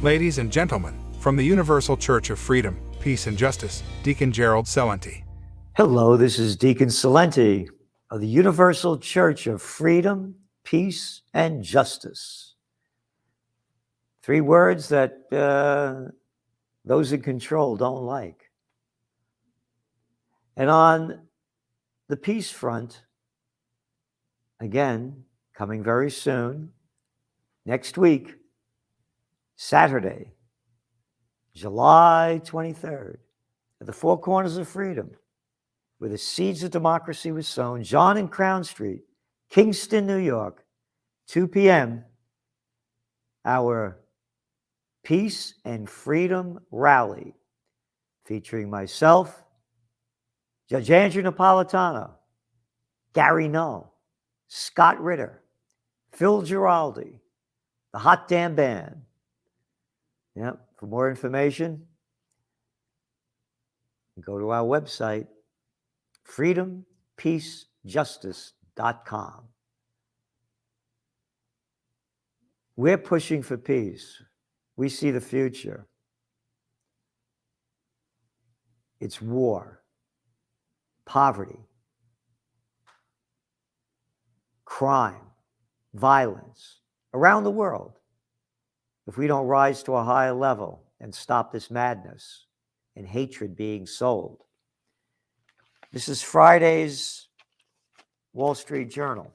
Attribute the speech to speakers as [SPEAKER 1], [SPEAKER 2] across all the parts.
[SPEAKER 1] Ladies and gentlemen, from the Universal Church of Freedom, Peace and Justice, Deacon Gerald Celente.
[SPEAKER 2] Hello, this is Deacon Celente of the Universal Church of Freedom, Peace, and Justice. 3 words that those in control don't like. And on the peace front, again, coming very soon, next week, Saturday, July 23rd, at the Four Corners of Freedom, where the seeds of democracy was sown, John and Crown Street, Kingston, New York, 2 p.m., our Peace and Freedom Rally, featuring myself, Judge Andrew Napolitano, Gary Null, Scott Ritter, Phil Giraldi, the Hot Damn Band. Yep, for more information, go to our website, freedompeacejustice.com. We're pushing for peace. We see the future. It's war, poverty, crime, violence around the world. If we don't rise to a higher level and stop this madness and hatred being sold. This is Friday's Wall Street Journal.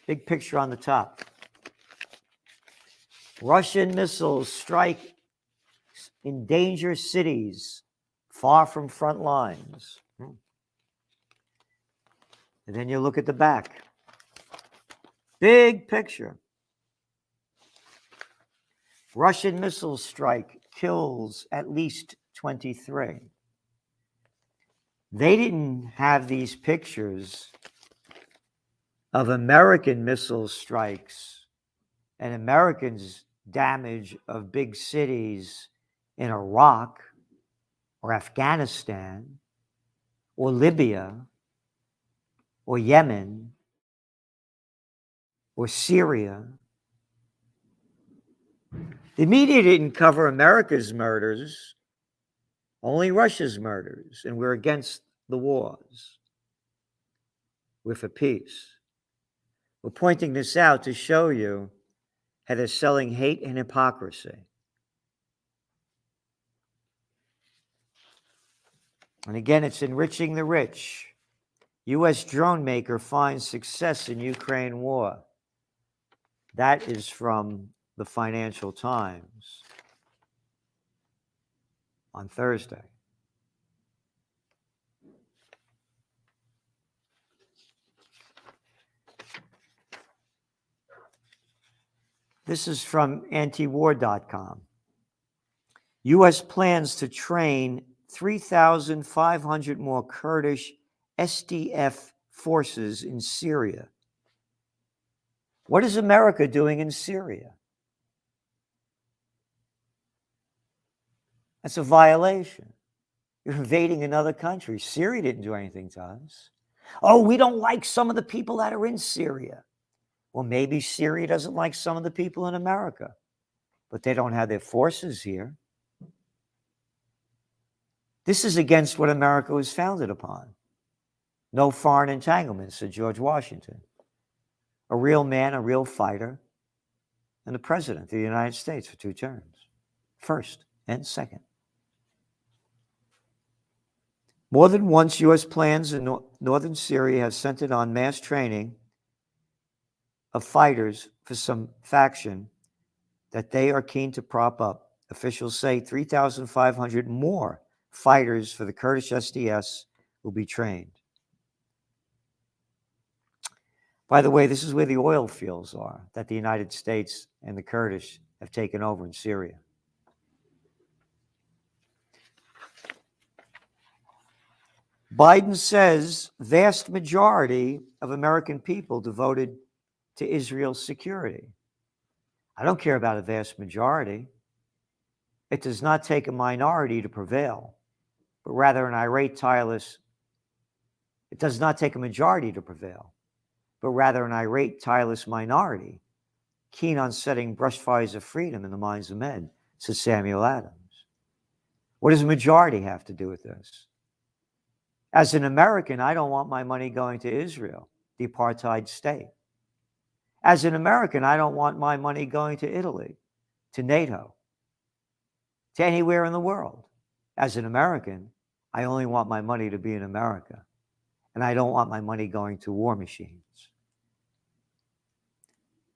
[SPEAKER 2] Big picture on the top. Russian missiles strike endanger cities far from front lines. And then you look at the back. Big picture. Russian missile strike kills at least 23. They didn't have these pictures of American missile strikes and Americans' damage of big cities in Iraq or Afghanistan or Libya or Yemen or Syria. The media didn't cover America's murders, only Russia's murders, and we're against the wars. We're for peace. We're pointing this out to show you how they're selling hate and hypocrisy. And again, it's enriching the rich. U.S. drone maker finds success in Ukraine war. That is from the Financial Times on Thursday. This is from antiwar.com. U.S. plans to train 3,500 more Kurdish SDF forces in Syria. What is America doing in Syria? That's a violation. You're invading another country. Syria didn't do anything to us. Oh, we don't like some of the people that are in Syria. Well, maybe Syria doesn't like some of the people in America, but they don't have their forces here. This is against what America was founded upon. No foreign entanglements, said George Washington. A real man, a real fighter, and the president of the United States for 2 terms, first and second. More than once, U.S. plans in northern Syria have centered on mass training of fighters for some faction that they are keen to prop up. Officials say 3,500 more fighters for the Kurdish SDS will be trained. By the way, this is where the oil fields are that the United States and the Kurdish have taken over in Syria. Biden says vast majority of American people devoted to Israel's security. I don't care about a vast majority. It does not take a minority to prevail, but rather an irate, tireless. It does not take a majority to prevail, but rather an irate, tireless minority keen on setting brush fires of freedom in the minds of men, said Samuel Adams. What does a majority have to do with this? As an American, I don't want my money going to Israel, the apartheid state. As an American, I don't want my money going to Italy, to NATO, to anywhere in the world. As an American, I only want my money to be in America, and I don't want my money going to war machines.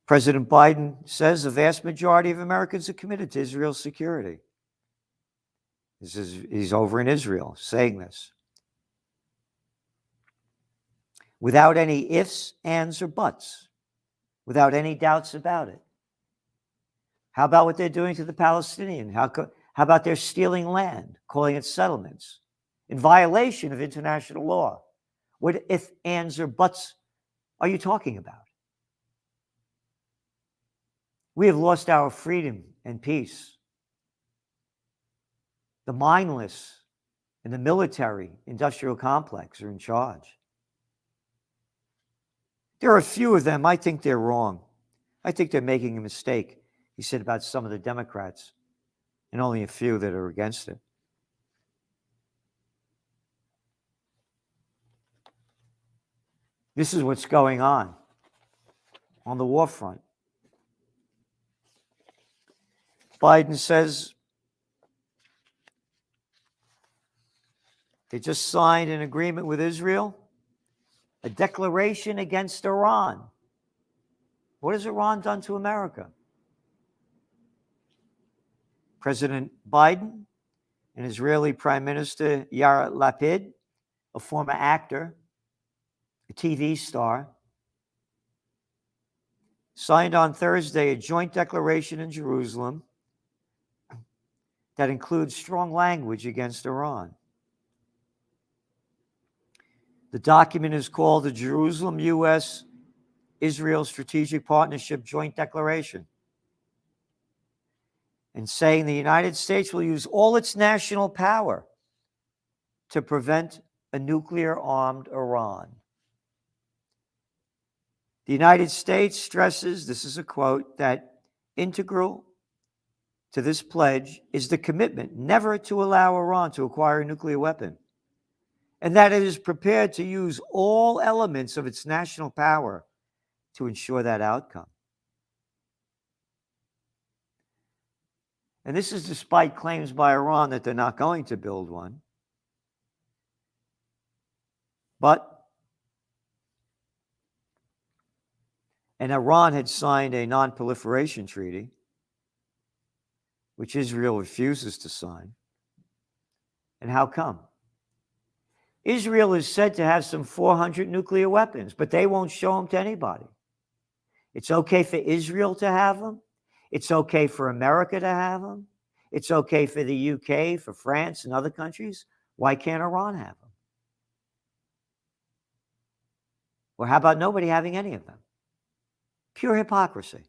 [SPEAKER 2] President Biden says the vast majority of Americans are committed to Israel's security. He's over in Israel saying this. Without any ifs, ands, or buts, without any doubts about it. How about what they're doing to the Palestinians? How about they're stealing land, calling it settlements, in violation of international law? What ifs, ands, or buts are you talking about? We have lost our freedom and peace. The mindless and the military industrial complex are in charge. There are a few of them. I think they're wrong. I think they're making a mistake, he said about some of the Democrats, and only a few that are against it. This is what's going on the war front. Biden says they just signed an agreement with Israel, a declaration against Iran. What has Iran done to America? President Biden and Israeli Prime Minister Yair Lapid, a former actor, a TV star, signed on Thursday a joint declaration in Jerusalem that includes strong language against Iran. The document is called the Jerusalem U.S.-Israel Strategic Partnership Joint Declaration, and saying the United States will use all its national power to prevent a nuclear-armed Iran. The United States stresses, this is a quote, that integral to this pledge is the commitment never to allow Iran to acquire a nuclear weapon, and that it is prepared to use all elements of its national power to ensure that outcome. And this is despite claims by Iran that they're not going to build one. And Iran had signed a non-proliferation treaty, which Israel refuses to sign. And how come? Israel is said to have some 400 nuclear weapons, but they won't show them to anybody. It's okay for Israel to have them. It's okay for America to have them. It's okay for the UK, for France, and other countries. Why can't Iran have them? Or how about nobody having any of them? Pure hypocrisy.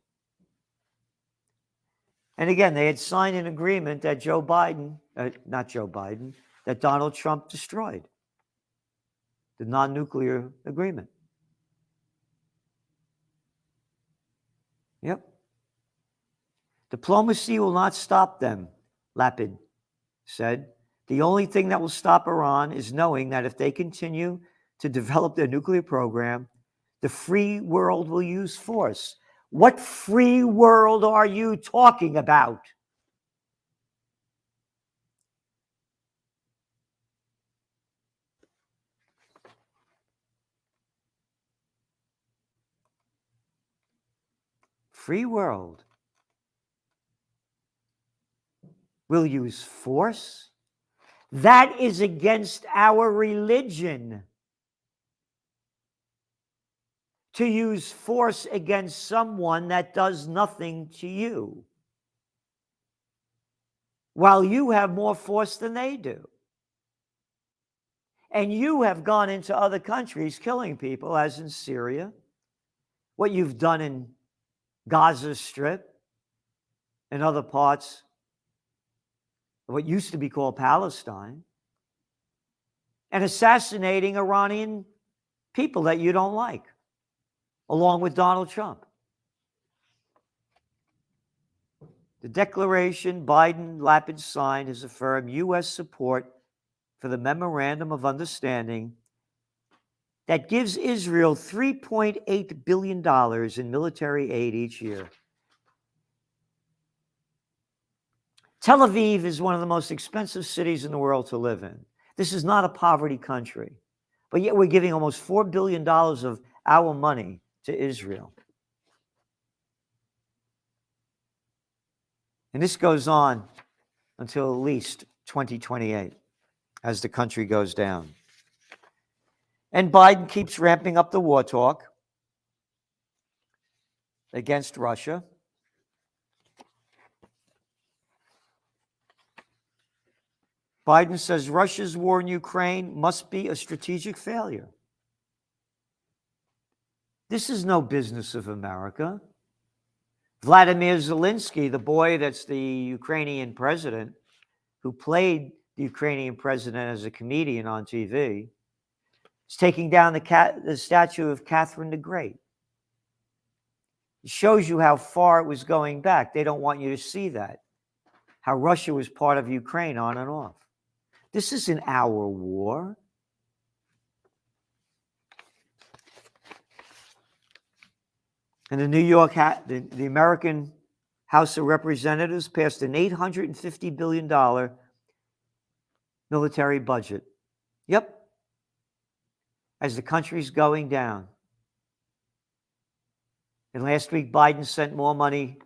[SPEAKER 2] And again, they had signed an agreement that that Donald Trump destroyed. The non-nuclear agreement. Yep. Diplomacy will not stop them, Lapid said. The only thing that will stop Iran is knowing that if they continue to develop their nuclear program, the free world will use force. What free world are you talking about? Free world will use force? That is against our religion. To use force against someone that does nothing to you, while you have more force than they do. And you have gone into other countries killing people, as in Syria, what you've done in Gaza Strip and other parts of what used to be called Palestine, and assassinating Iranian people that you don't like, along with Donald Trump. The declaration Biden Lapid signed has affirmed U.S. support for the Memorandum of Understanding that gives Israel $3.8 billion in military aid each year. Tel Aviv is one of the most expensive cities in the world to live in. This is not a poverty country, but yet we're giving almost $4 billion of our money to Israel. And this goes on until at least 2028 as the country goes down. And Biden keeps ramping up the war talk against Russia. Biden says Russia's war in Ukraine must be a strategic failure. This is no business of America. Vladimir Zelensky, the boy that's the Ukrainian president, who played the Ukrainian president as a comedian on TV, is taking down the statue of Catherine the Great. It shows you how far it was going back. They don't want you to see that, how Russia was part of Ukraine on and off. This isn't our war. And the American House of Representatives passed an $850 billion military budget. Yep. As the country's going down. And last week, Biden sent more money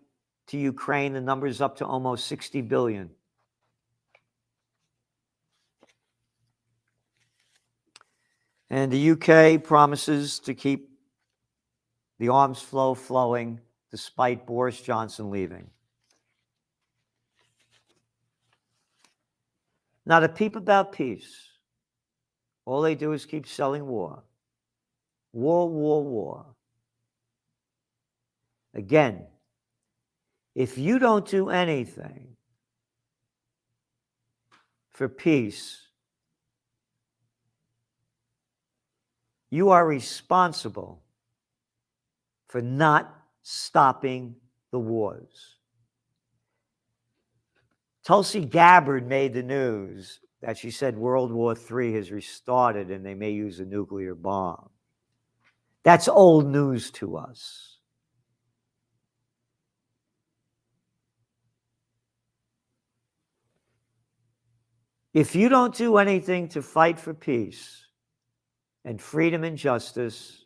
[SPEAKER 2] to Ukraine. The number is up to almost $60 billion. And the UK promises to keep the arms flow flowing despite Boris Johnson leaving. Now, to peep about peace, all they do is keep selling war. War, war, war. Again, if you don't do anything for peace, you are responsible for not stopping the wars. Tulsi Gabbard made the news that she said World War III has restarted and they may use a nuclear bomb. That's old news to us. If you don't do anything to fight for peace and freedom and justice,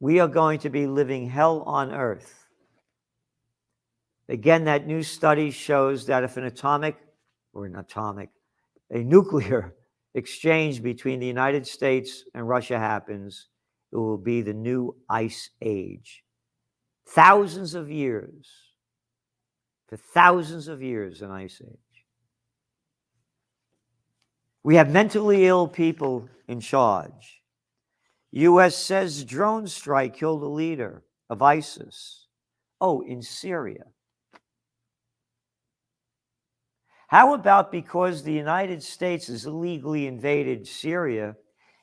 [SPEAKER 2] we are going to be living hell on earth. Again, that new study shows that if a nuclear exchange between the United States and Russia happens, it will be the new ice age. Thousands of years, for thousands of years, an ice age. We have mentally ill people in charge. U.S. says drone strike killed the leader of ISIS. Oh, in Syria. How about because the United States has illegally invaded Syria,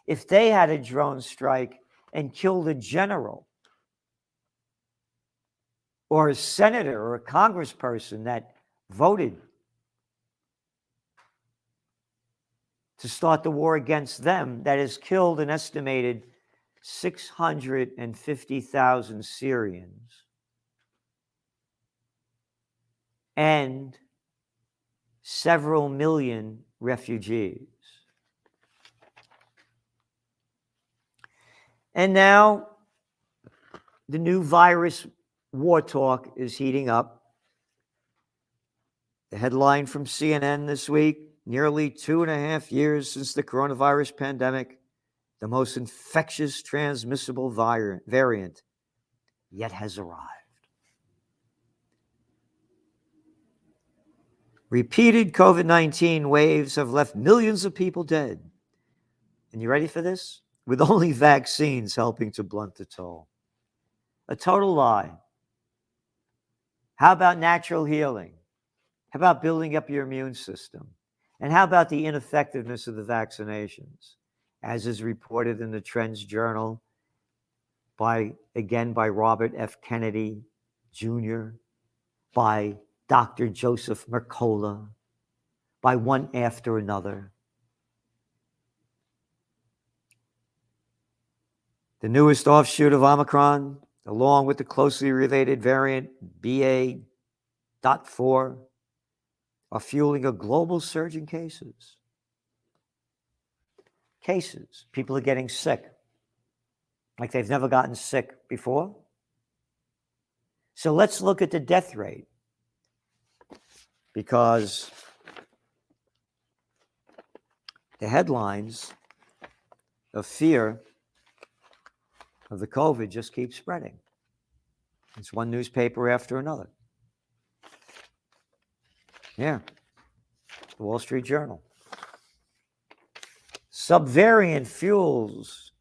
[SPEAKER 2] if they had a drone strike and killed a general or a senator or a congressperson that voted to start the war against them, that has killed an estimated 650,000 Syrians and several million refugees. And now the new virus war talk is heating up. The headline from CNN this week: nearly 2.5 years since the coronavirus pandemic, the most infectious transmissible variant yet has arrived. Repeated COVID-19 waves have left millions of people dead. And you ready for this? With only vaccines helping to blunt the toll. A total lie. How about natural healing? How about building up your immune system? And how about the ineffectiveness of the vaccinations? As is reported in the Trends Journal by Robert F. Kennedy Jr., by Dr. Joseph Mercola, by one after another. The newest offshoot of Omicron, along with the closely related variant BA.4, are fueling a global surge in cases. People are getting sick like they've never gotten sick before. So let's look at the death rate, because the headlines of fear of the COVID just keep spreading. It's one newspaper after another. Yeah, the Wall Street Journal. Subvariant fuels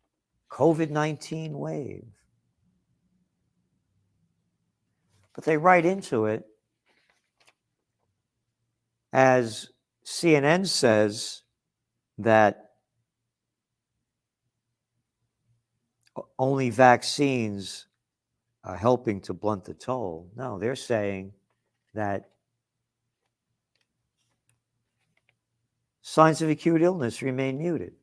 [SPEAKER 2] COVID-19 wave. But they write into it, as CNN says, that only vaccines are helping to blunt the toll. No, they're saying that signs of acute illness remain muted.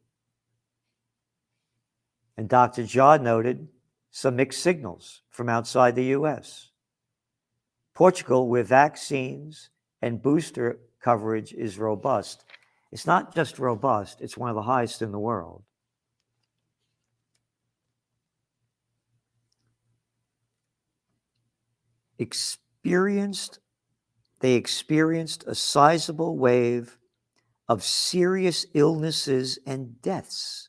[SPEAKER 2] And Dr. Jha noted some mixed signals from outside the US. Portugal, where vaccines and booster coverage is robust. It's not just robust, it's one of the highest in the world. They experienced a sizable wave of serious illnesses and deaths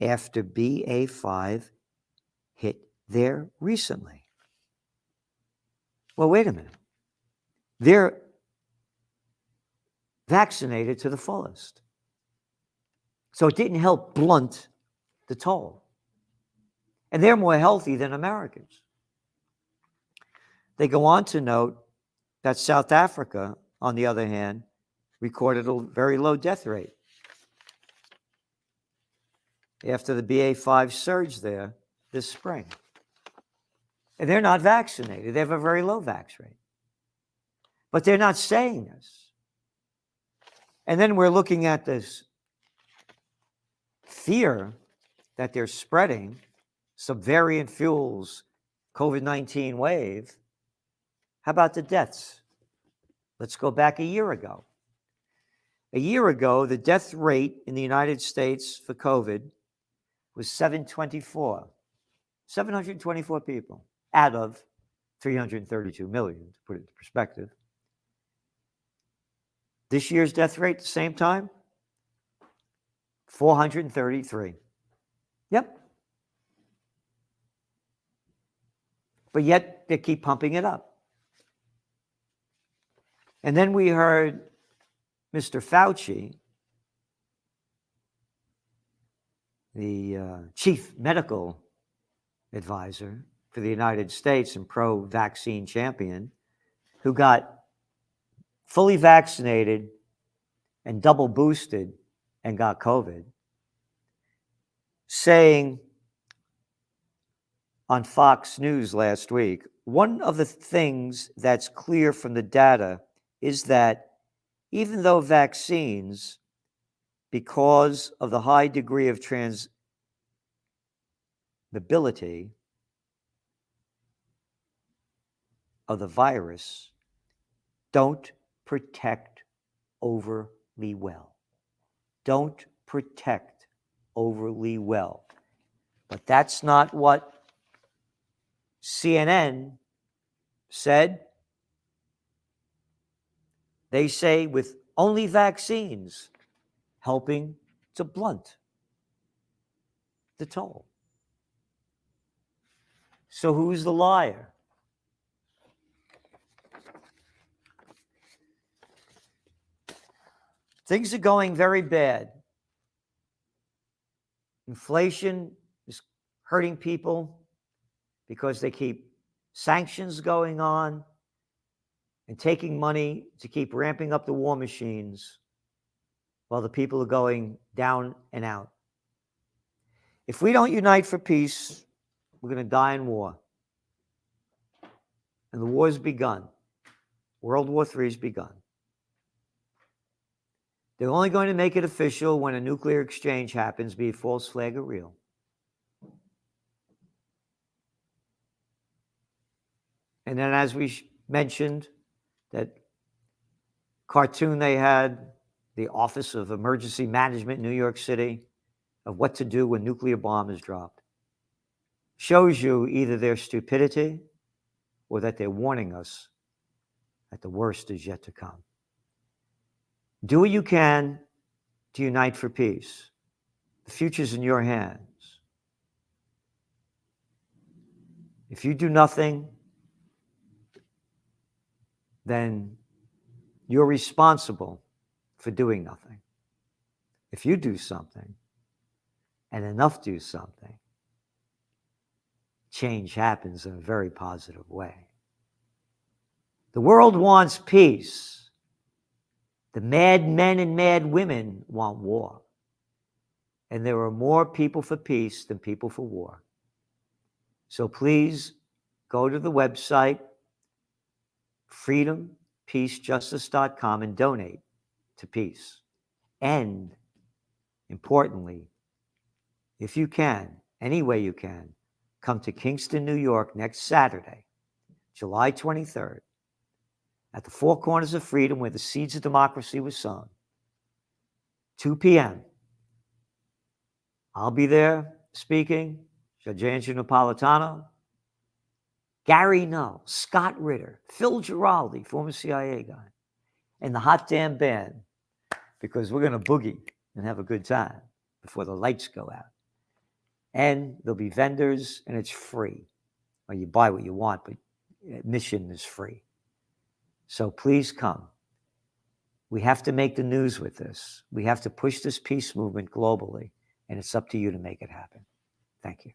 [SPEAKER 2] after BA.5 hit there recently. Well, wait a minute. They're vaccinated to the fullest. So it didn't help blunt the toll. And they're more healthy than Americans. They go on to note that South Africa, on the other hand, recorded a very low death rate after the BA.5 surge there this spring. And they're not vaccinated. They have a very low vax rate. But they're not saying this. And then we're looking at this fear that they're spreading, subvariant fuels, COVID-19 wave. How about the deaths? Let's go back a year ago. A year ago, the death rate in the United States for COVID was 724. 724 people out of 332 million, to put it into perspective. This year's death rate at the same time, 433. Yep. But yet they keep pumping it up. And then we heard Mr. Fauci, the chief medical advisor for the United States and pro-vaccine champion, who got fully vaccinated and double boosted and got COVID, saying on Fox News last week, one of the things that's clear from the data is that even though vaccines, because of the high degree of transmissibility of the virus, don't protect overly well. Don't protect overly well. But that's not what CNN said. They say with only vaccines helping to blunt the toll. So who's the liar? Things are going very bad. Inflation is hurting people because they keep sanctions going on and taking money to keep ramping up the war machines while the people are going down and out. If we don't unite for peace, we're going to die in war. and the war's begun. World War III has begun. They're only going to make it official when a nuclear exchange happens, be it false flag or real. And then, as we mentioned, that cartoon they had, the Office of Emergency Management in New York City, of what to do when nuclear bomb is dropped, shows you either their stupidity or that they're warning us that the worst is yet to come. Do what you can to unite for peace. The future's in your hands. If you do nothing, then you're responsible for doing nothing. If you do something, and enough do something, change happens in a very positive way. The world wants peace. The mad men and mad women want war. And there are more people for peace than people for war. So please go to the website, freedompeacejustice.com, and donate to peace. And importantly, if you can, any way you can, come to Kingston, New York next Saturday, July 23rd, at the Four Corners of Freedom, where the seeds of democracy were sown. 2 p.m. I'll be there speaking, Judge Andrew Napolitano, Gary Null, Scott Ritter, Phil Giraldi, former CIA guy, and the Hot Damn Band, because we're going to boogie and have a good time before the lights go out. And there'll be vendors, and it's free. Or you buy what you want, but admission is free. So please come. We have to make the news with this. We have to push this peace movement globally, and it's up to you to make it happen. Thank you.